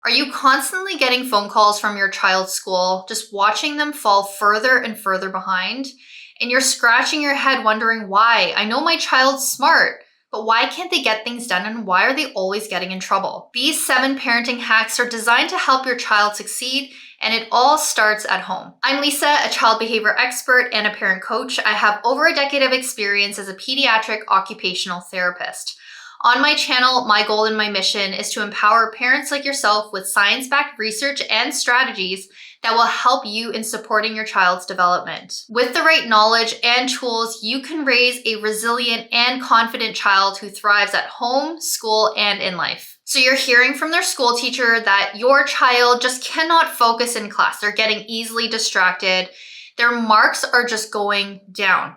Are you constantly getting phone calls from your child's school, just watching them fall further and further behind? And you're scratching your head wondering why. I know my child's smart, but why can't they get things done and why are they always getting in trouble? These 7 parenting hacks are designed to help your child succeed, and it all starts at home. I'm Lisa, a child behavior expert and a parent coach. I have over a decade of experience as a pediatric occupational therapist. On my channel, my goal and my mission is to empower parents like yourself with science-backed research and strategies that will help you in supporting your child's development. With the right knowledge and tools, you can raise a resilient and confident child who thrives at home, school, and in life. So you're hearing from their school teacher that your child just cannot focus in class. They're getting easily distracted. Their marks are just going down.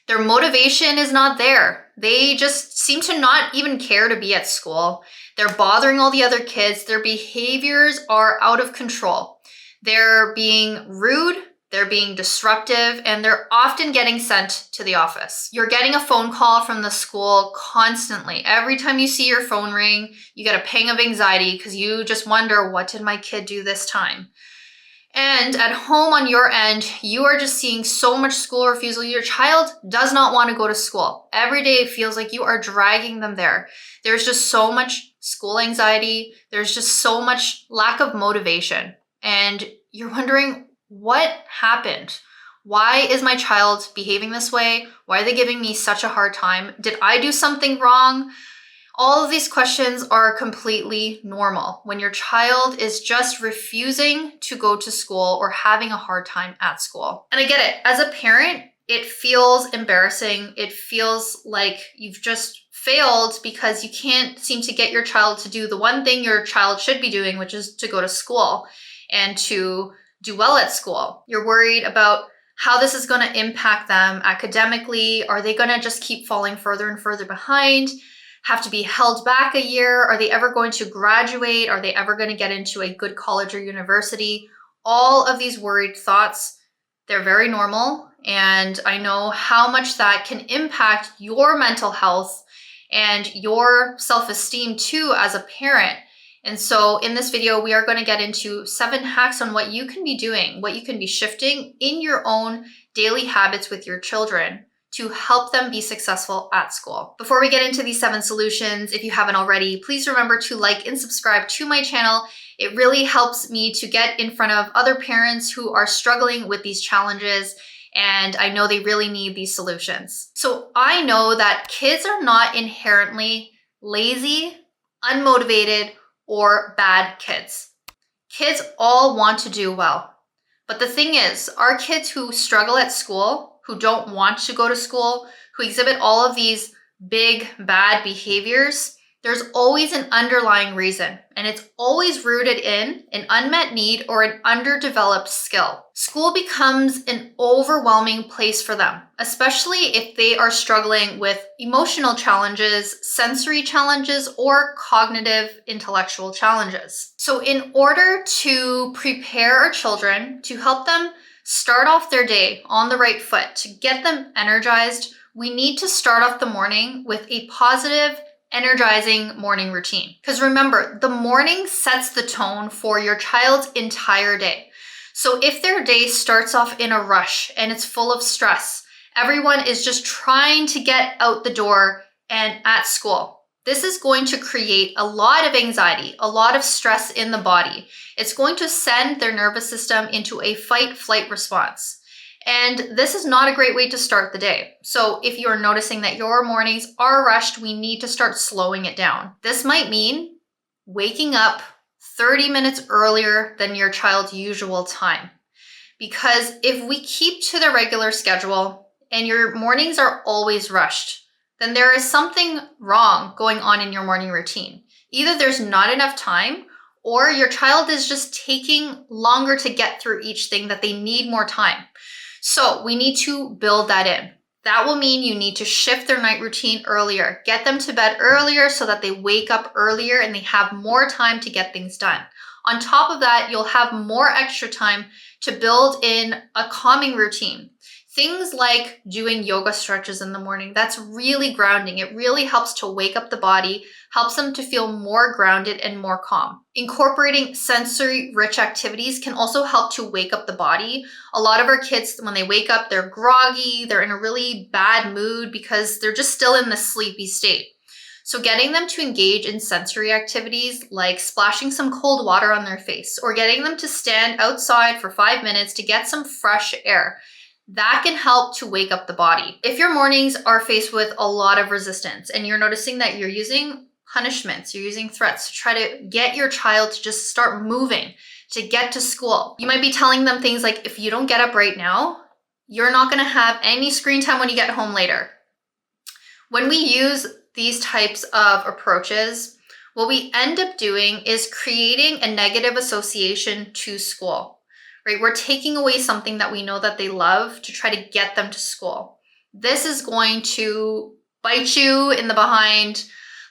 Their motivation is not there. They just seem to not even care to be at school. They're bothering all the other kids. Their behaviors are out of control. They're being rude, they're being disruptive, and they're often getting sent to the office. You're getting a phone call from the school constantly. Every time you see your phone ring, you get a pang of anxiety because you just wonder, what did my kid do this time? And at home on your end, you are just seeing so much school refusal. Your child does not want to go to school. Every day it feels like you are dragging them there. There's just so much school anxiety. There's just so much lack of motivation. And you're wondering, what happened? Why is my child behaving this way? Why are they giving me such a hard time? Did I do something wrong? All of these questions are completely normal when your child is just refusing to go to school or having a hard time at school. And I get it. As a parent, it feels embarrassing. It feels like you've just failed because you can't seem to get your child to do the one thing your child should be doing, which is to go to school and to do well at school. You're worried about how this is going to impact them academically. Are they going to just keep falling further and further behind? Have to be held back a year? Are they ever going to graduate? Are they ever going to get into a good college or university? All of these worried thoughts, they're very normal. And I know how much that can impact your mental health and your self-esteem too as a parent. And so in this video, we are going to get into 7 hacks on what you can be doing, what you can be shifting in your own daily habits with your children to help them be successful at school. Before we get into these 7 solutions, if you haven't already, please remember to like and subscribe to my channel. It really helps me to get in front of other parents who are struggling with these challenges, and I know they really need these solutions. So I know that kids are not inherently lazy, unmotivated, or bad kids. Kids all want to do well. But the thing is, our kids who struggle at school, who don't want to go to school, who exhibit all of these big, bad behaviors, there's always an underlying reason, and it's always rooted in an unmet need or an underdeveloped skill. School becomes an overwhelming place for them, especially if they are struggling with emotional challenges, sensory challenges, or cognitive intellectual challenges. So in order to prepare our children, to help them start off their day on the right foot, to get them energized, we need to start off the morning with a positive, energizing morning routine. Because remember, the morning sets the tone for your child's entire day. So if their day starts off in a rush and it's full of stress, everyone is just trying to get out the door and at school, this is going to create a lot of anxiety, a lot of stress in the body. It's going to send their nervous system into a fight-flight response. And this is not a great way to start the day. So if you're noticing that your mornings are rushed, we need to start slowing it down. This might mean waking up 30 minutes earlier than your child's usual time. Because if we keep to the regular schedule and your mornings are always rushed, then there is something wrong going on in your morning routine. Either there's not enough time, or your child is just taking longer to get through each thing, that they need more time. So we need to build that in. That will mean you need to shift their night routine earlier, get them to bed earlier so that they wake up earlier and they have more time to get things done. On top of that, you'll have more extra time to build in a calming routine. Things like doing yoga stretches in the morning, that's really grounding. It really helps to wake up the body, helps them to feel more grounded and more calm. Incorporating sensory-rich activities can also help to wake up the body. A lot of our kids, when they wake up, they're groggy, they're in a really bad mood because they're just still in the sleepy state. So getting them to engage in sensory activities like splashing some cold water on their face or getting them to stand outside for 5 minutes to get some fresh air, that can help to wake up the body. If your mornings are faced with a lot of resistance and you're noticing that you're using punishments, you're using threats to try to get your child to just start moving, to get to school, you might be telling them things like, if you don't get up right now, you're not going to have any screen time when you get home later. When we use these types of approaches, what we end up doing is creating a negative association to school. Right? We're taking away something that we know that they love to try to get them to school. This is going to bite you in the behind.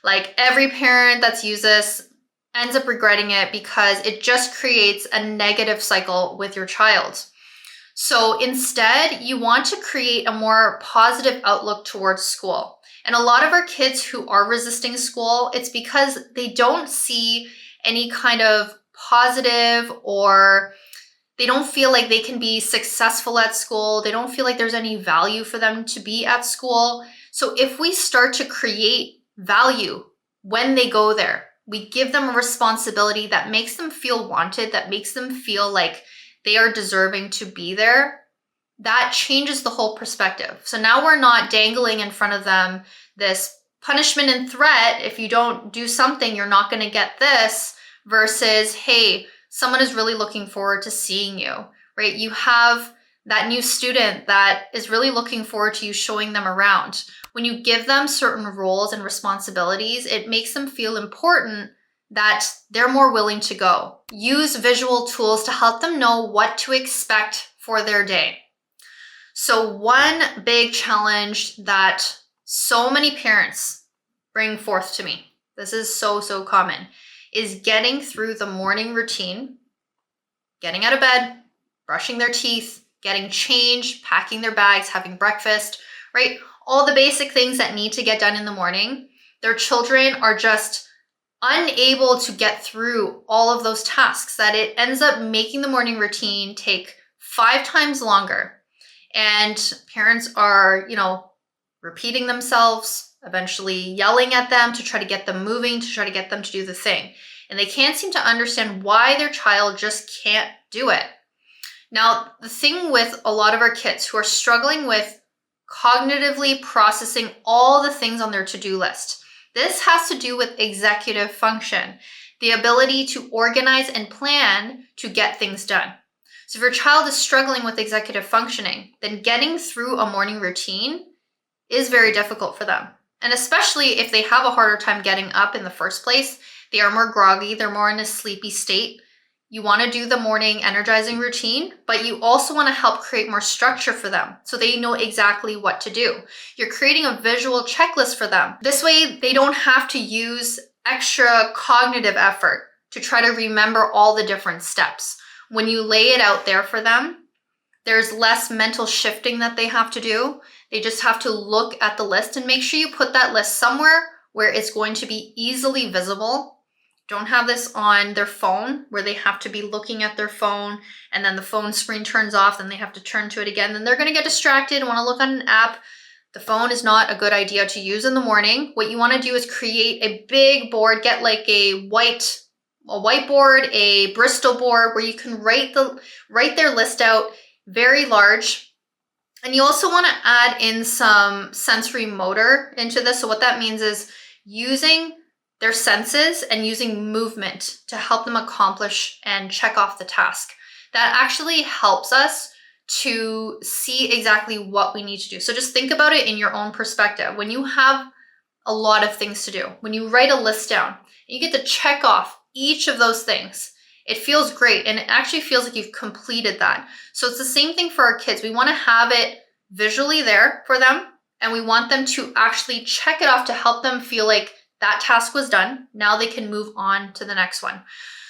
Like, every parent that's used this ends up regretting it because it just creates a negative cycle with your child. So instead, you want to create a more positive outlook towards school. And a lot of our kids who are resisting school, it's because they don't see any kind of positive, or they don't feel like they can be successful at school. They don't feel like there's any value for them to be at school. So if we start to create value when they go there, we give them a responsibility that makes them feel wanted, that makes them feel like they are deserving to be there, that changes the whole perspective. So now we're not dangling in front of them this punishment and threat. If you don't do something, you're not going to get this, versus, hey, someone is really looking forward to seeing you, right? You have that new student that is really looking forward to you showing them around. When you give them certain roles and responsibilities, it makes them feel important, that they're more willing to go. Use visual tools to help them know what to expect for their day. So one big challenge that so many parents bring forth to me, this is so common, is getting through the morning routine, getting out of bed, brushing their teeth, getting changed, packing their bags, having breakfast, right? All the basic things that need to get done in the morning. Their children are just unable to get through all of those tasks, that it ends up making the morning routine take 5 times longer. And parents are, repeating themselves, eventually yelling at them to try to get them moving, to try to get them to do the thing. And they can't seem to understand why their child just can't do it. Now, the thing with a lot of our kids who are struggling with cognitively processing all the things on their to-do list, this has to do with executive function, the ability to organize and plan to get things done. So if your child is struggling with executive functioning, then getting through a morning routine is very difficult for them. And especially if they have a harder time getting up in the first place, they are more groggy, they're more in a sleepy state. You want to do the morning energizing routine, but you also want to help create more structure for them so they know exactly what to do. You're creating a visual checklist for them. This way, they don't have to use extra cognitive effort to try to remember all the different steps. When you lay it out there for them, there's less mental shifting that they have to do. They just have to look at the list and make sure you put that list somewhere where it's going to be easily visible. Don't have this on their phone where they have to be looking at their phone and then the phone screen turns off, then they have to turn to it again. Then they're going to get distracted and want to look on an app. The phone is not a good idea to use in the morning. What you want to do is create a big board, get like a whiteboard, a Bristol board where you can write their list out very large. And you also want to add in some sensory motor into this. So what that means is using their senses and using movement to help them accomplish and check off the task. That actually helps us to see exactly what we need to do. So just think about it in your own perspective. When you have a lot of things to do, when you write a list down, you get to check off each of those things, it feels great and it actually feels like you've completed that. So it's the same thing for our kids. We want to have it visually there for them, and we want them to actually check it off to help them feel like that task was done. Now they can move on to the next one.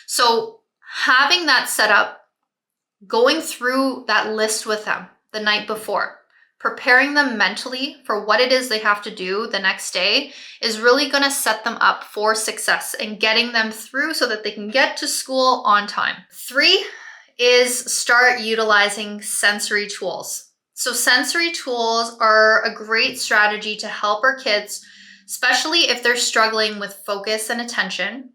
So having that set up, going through that list with them the night before, preparing them mentally for what it is they have to do the next day is really going to set them up for success and getting them through so that they can get to school on time. 3 is start utilizing sensory tools. So sensory tools are a great strategy to help our kids, especially if they're struggling with focus and attention.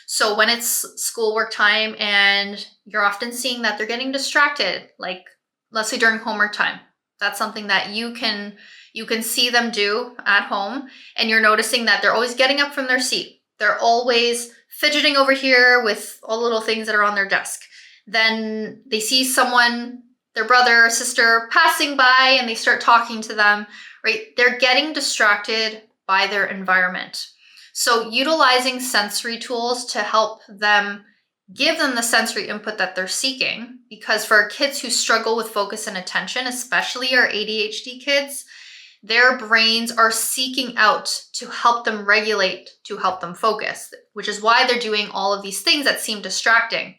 So when it's schoolwork time and you're often seeing that they're getting distracted, like let's say during homework time, that's something that you can see them do at home, and you're noticing that they're always getting up from their seat. They're always fidgeting over here with all the little things that are on their desk. Then they see someone, their brother or sister, passing by and they start talking to them, right? They're getting distracted by their environment. So utilizing sensory tools to help them, give them the sensory input that they're seeking, because for kids who struggle with focus and attention, especially our ADHD kids, their brains are seeking out to help them regulate, to help them focus, which is why they're doing all of these things that seem distracting.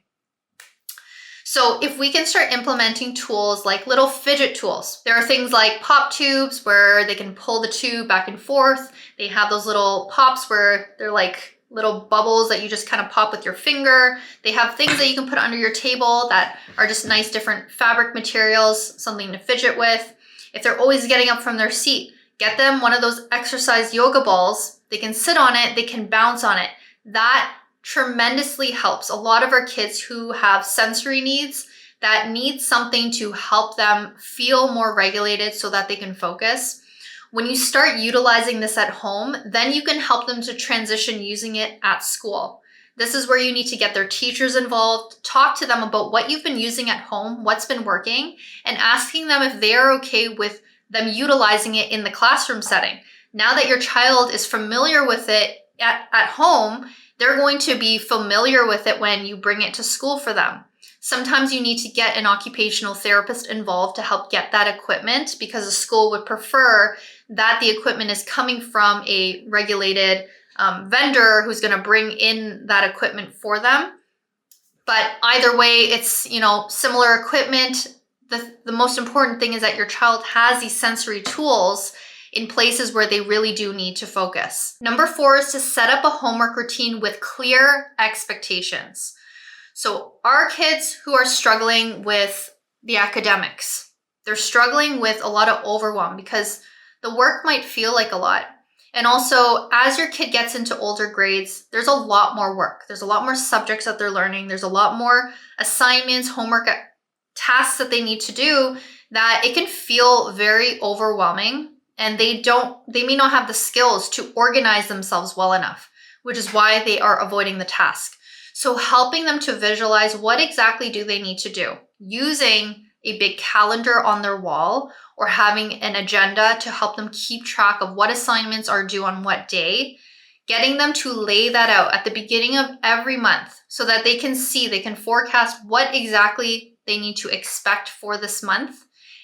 So if we can start implementing tools like little fidget tools, there are things like pop tubes where they can pull the tube back and forth. They have those little pops where they're like little bubbles that you just kind of pop with your finger. They have things that you can put under your table that are just nice different fabric materials, something to fidget with. If they're always getting up from their seat, get them one of those exercise yoga balls. They can sit on it, they can bounce on it. That tremendously helps a lot of our kids who have sensory needs that need something to help them feel more regulated so that they can focus. When you start utilizing this at home, then you can help them to transition using it at school. This is where you need to get their teachers involved, talk to them about what you've been using at home, what's been working, and asking them if they're okay with them utilizing it in the classroom setting. Now that your child is familiar with it at home, they're going to be familiar with it when you bring it to school for them. Sometimes you need to get an occupational therapist involved to help get that equipment, because a school would prefer that the equipment is coming from a regulated vendor who's going to bring in that equipment for them. But either way, it's, similar equipment. The most important thing is that your child has these sensory tools in places where they really do need to focus. Number 4 is to set up a homework routine with clear expectations. So our kids who are struggling with the academics, they're struggling with a lot of overwhelm because the work might feel like a lot. And also, as your kid gets into older grades, there's a lot more work. There's a lot more subjects that they're learning. There's a lot more assignments, homework, tasks that they need to do, that it can feel very overwhelming. And they may not have the skills to organize themselves well enough, which is why they are avoiding the task. So helping them to visualize what exactly do they need to do, using a big calendar on their wall or having an agenda to help them keep track of what assignments are due on what day, getting them to lay that out at the beginning of every month so that they can see, they can forecast what exactly they need to expect for this month,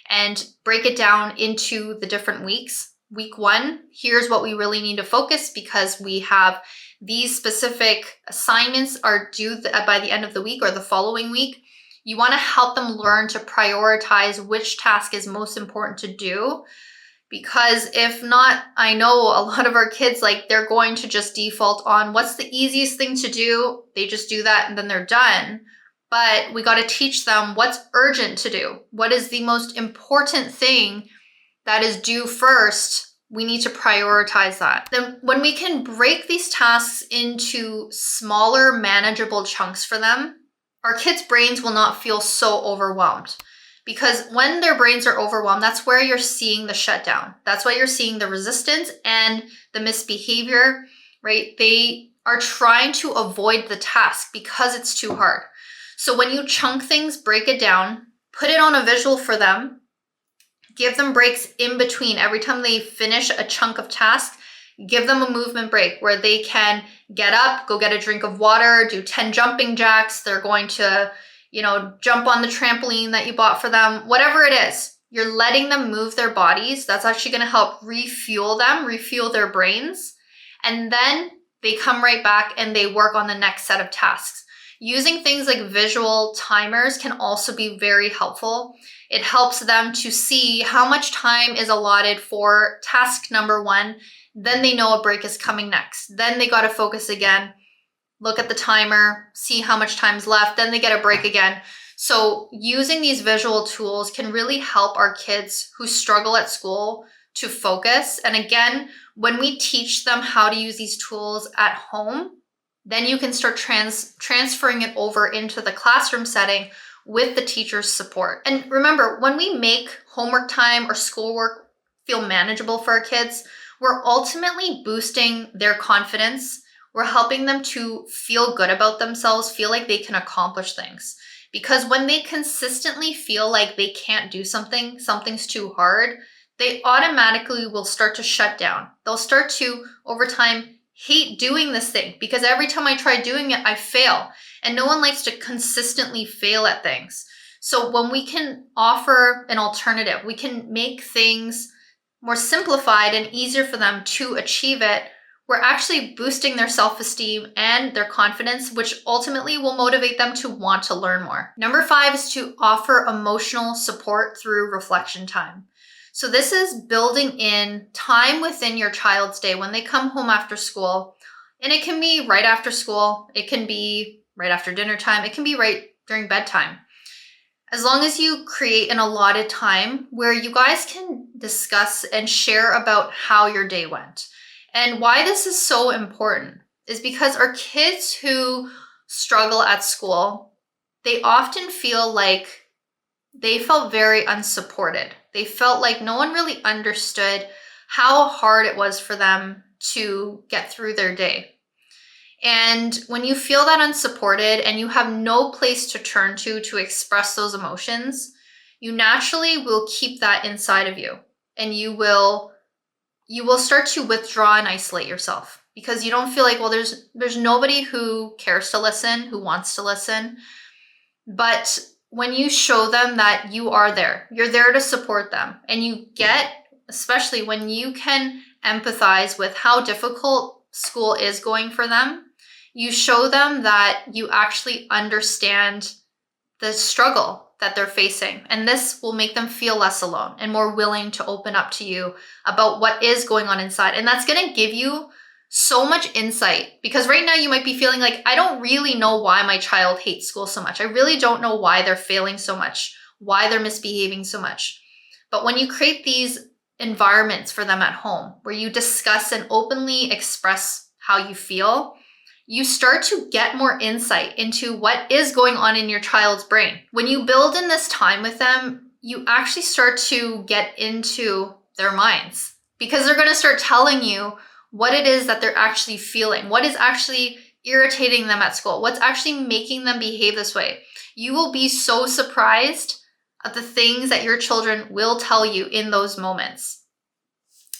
and break it down into the different weeks. Week 1, here's what we really need to focus because we have these specific assignments are due by the end of the week or the following week. You want to help them learn to prioritize which task is most important to do, because if not, I know a lot of our kids, they're going to just default on what's the easiest thing to do. They just do that and then they're done. But we got to teach them what's urgent to do. What is the most important thing that is due first? We need to prioritize that. Then when we can break these tasks into smaller, manageable chunks for them, our kids' brains will not feel so overwhelmed. Because when their brains are overwhelmed, that's where you're seeing the shutdown. That's why you're seeing the resistance and the misbehavior, right? They are trying to avoid the task because it's too hard. So when you chunk things, break it down, put it on a visual for them, give them breaks in between. Every time they finish a chunk of task, give them a movement break where they can get up, go get a drink of water, do 10 jumping jacks. They're going to, jump on the trampoline that you bought for them, whatever it is. You're letting them move their bodies. That's actually going to help refuel them, refuel their brains. And then they come right back and they work on the next set of tasks. Using things like visual timers can also be very helpful. It helps them to see how much time is allotted for task number 1. Then they know a break is coming next. Then they got to focus again, look at the timer, see how much time's left, then they get a break again. So using these visual tools can really help our kids who struggle at school to focus. And again, when we teach them how to use these tools at home, then you can start transferring it over into the classroom setting with the teacher's support. And remember, when we make homework time or schoolwork feel manageable for our kids, we're ultimately boosting their confidence. We're helping them to feel good about themselves, feel like they can accomplish things. Because when they consistently feel like they can't do something, something's too hard, they automatically will start to shut down. They'll start to, over time, hate doing this thing because every time I try doing it, I fail. And no one likes to consistently fail at things. So when we can offer an alternative, we can make things more simplified and easier for them to achieve it, we're actually boosting their self-esteem and their confidence, which ultimately will motivate them to want to learn more. Number 5 is to offer emotional support through reflection time. So this is building in time within your child's day when they come home after school. And it can be right after school. It can be right after dinner time. It can be right during bedtime. As long as you create an allotted time where you guys can discuss and share about how your day went. And why this is so important is because our kids who struggle at school, they often feel like they felt very unsupported. They felt like no one really understood how hard it was for them to get through their day. And when you feel that unsupported and you have no place to turn to express those emotions, you naturally will keep that inside of you, and you will start to withdraw and isolate yourself because you don't feel like, well, there's nobody who cares to listen, who wants to listen. But when you show them that you are there, you're there to support them, and you get, especially when you can empathize with how difficult school is going for them, you show them that you actually understand the struggle that they're facing. And this will make them feel less alone and more willing to open up to you about what is going on inside. And that's going to give you so much insight, because right now you might be feeling like, I don't really know why my child hates school so much. I really don't know why they're failing so much, why they're misbehaving so much. But when you create these environments for them at home where you discuss and openly express how you feel, you start to get more insight into what is going on in your child's brain. When you build in this time with them, you actually start to get into their minds, because they're going to start telling you what it is that they're actually feeling, what is actually irritating them at school, what's actually making them behave this way. You will be so surprised at the things that your children will tell you in those moments.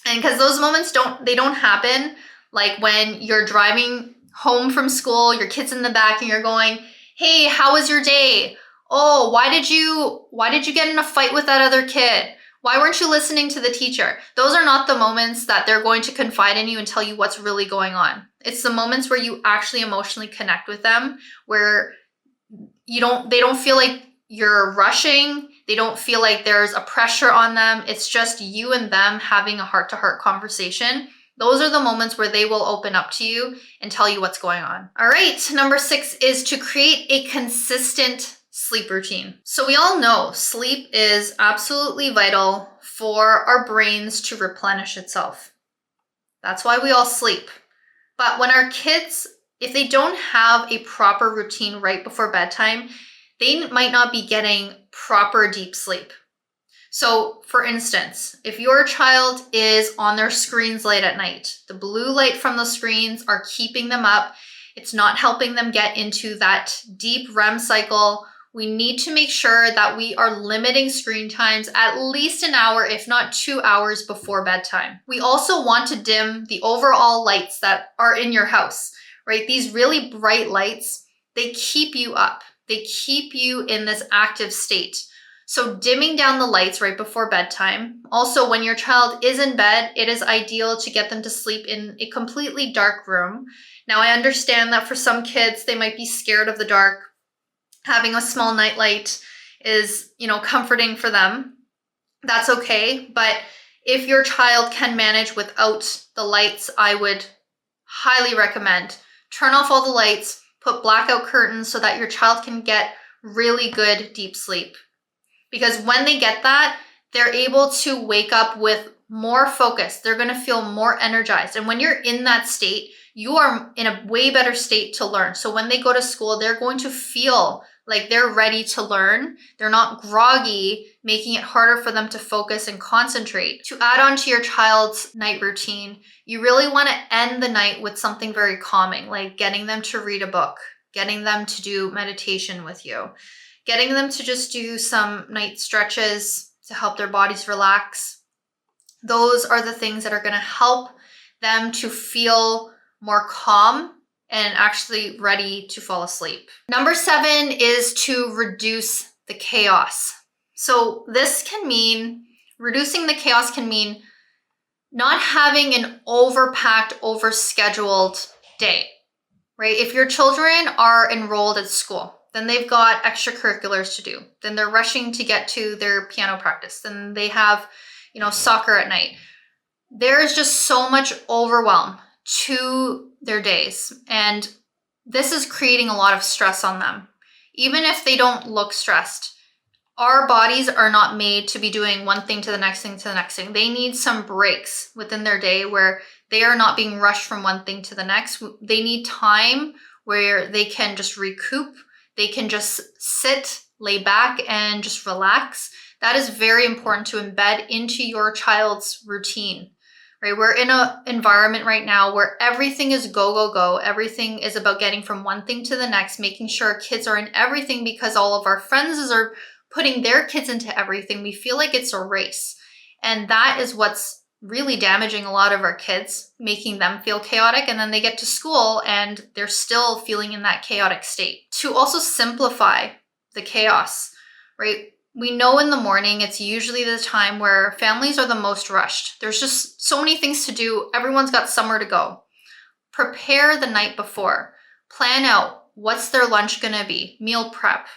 And because those moments don't happen like when you're driving home from school, your kid's in the back and you're going, hey, how was your day? Oh, why did you get in a fight with that other kid? Why weren't you listening to the teacher? Those are not the moments that they're going to confide in you and tell you what's really going on. It's the moments where you actually emotionally connect with them, where they don't feel like you're rushing. They don't feel like there's a pressure on them. It's just you and them having a heart-to-heart conversation. Those are the moments where they will open up to you and tell you what's going on. All right, number 6 is to create a consistent sleep routine. So we all know sleep is absolutely vital for our brains to replenish itself. That's why we all sleep. But when our kids, if they don't have a proper routine right before bedtime, they might not be getting proper deep sleep. So for instance, if your child is on their screens late at night, the blue light from the screens are keeping them up. It's not helping them get into that deep REM cycle. We need to make sure that we are limiting screen times at least an hour, if not 2 hours before bedtime. We also want to dim the overall lights that are in your house, right? These really bright lights, they keep you up. They keep you in this active state. So dimming down the lights right before bedtime. Also, when your child is in bed, it is ideal to get them to sleep in a completely dark room. Now, I understand that for some kids, they might be scared of the dark. Having a small nightlight is, comforting for them, that's okay. But if your child can manage without the lights, I would highly recommend turn off all the lights, put blackout curtains so that your child can get really good deep sleep. Because when they get that, they're able to wake up with more focus. They're going to feel more energized. And when you're in that state, you are in a way better state to learn. So when they go to school, they're going to feel like they're ready to learn. They're not groggy, making it harder for them to focus and concentrate. To add on to your child's night routine, you really want to end the night with something very calming, like getting them to read a book, getting them to do meditation with you, getting them to just do some night stretches to help their bodies relax. Those are the things that are going to help them to feel more calm and actually ready to fall asleep. Number 7 is to reduce the chaos. So this can mean, reducing the chaos can mean not having an overpacked, overscheduled day, right? If your children are enrolled at school, then they've got extracurriculars to do. Then they're rushing to get to their piano practice. Then they have, soccer at night. There is just so much overwhelm to their days. And this is creating a lot of stress on them. Even if they don't look stressed, our bodies are not made to be doing one thing to the next thing to the next thing. They need some breaks within their day where they are not being rushed from one thing to the next. They need time where they can just recoup. They can just sit, lay back, and just relax. That is very important to embed into your child's routine, right? We're in an environment right now where everything is go, go, go. Everything is about getting from one thing to the next, making sure kids are in everything because all of our friends are putting their kids into everything. We feel like it's a race. And that is what's really damaging a lot of our kids, making them feel chaotic. And then they get to school and they're still feeling in that chaotic state. To also simplify the chaos, right? We know in the morning, it's usually the time where families are the most rushed. There's just so many things to do. Everyone's got somewhere to go. Prepare the night before. Plan out what's their lunch going to be. Meal prep.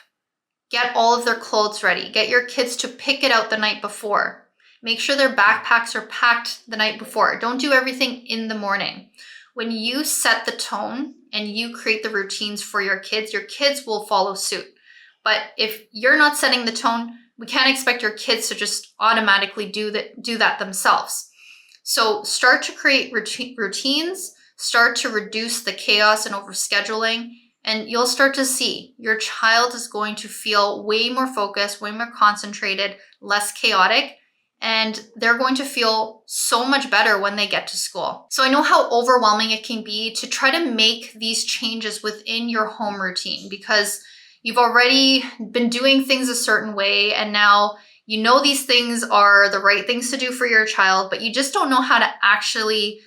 Get all of their clothes ready. Get your kids to pick it out the night before. Make sure their backpacks are packed the night before. Don't do everything in the morning. When you set the tone and you create the routines for your kids will follow suit. But if you're not setting the tone, we can't expect your kids to just automatically do that themselves. So start to create routines, start to reduce the chaos and overscheduling, and you'll start to see your child is going to feel way more focused, way more concentrated, less chaotic, and they're going to feel so much better when they get to school. So I know how overwhelming it can be to try to make these changes within your home routine because you've already been doing things a certain way, and now you know these things are the right things to do for your child, but you just don't know how to actually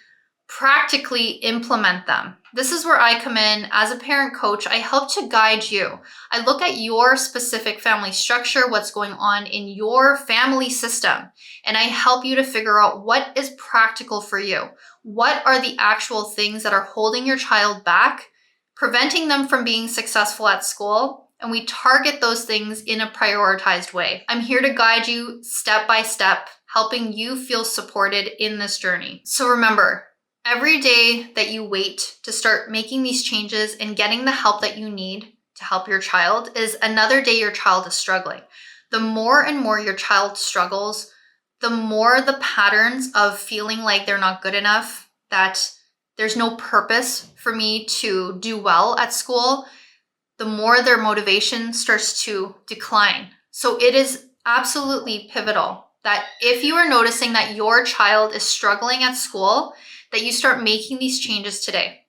practically implement them. This is where I come in as a parent coach. I help to guide you. I look at your specific family structure, what's going on in your family system, and I help you to figure out what is practical for you. What are the actual things that are holding your child back, preventing them from being successful at school? And we target those things in a prioritized way. I'm here to guide you step by step, helping you feel supported in this journey. So remember, every day that you wait to start making these changes and getting the help that you need to help your child is another day your child is struggling. The more and more your child struggles, the more the patterns of feeling like they're not good enough, that there's no purpose for me to do well at school, the more their motivation starts to decline. So it is absolutely pivotal that if you are noticing that your child is struggling at school, that you start making these changes today.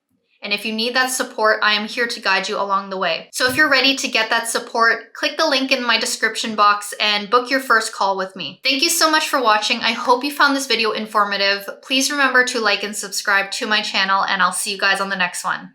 And if you need that support, I am here to guide you along the way. So if you're ready to get that support, click the link in my description box and book your first call with me. Thank you so much for watching. I hope you found this video informative. Please remember to like and subscribe to my channel, and I'll see you guys on the next one.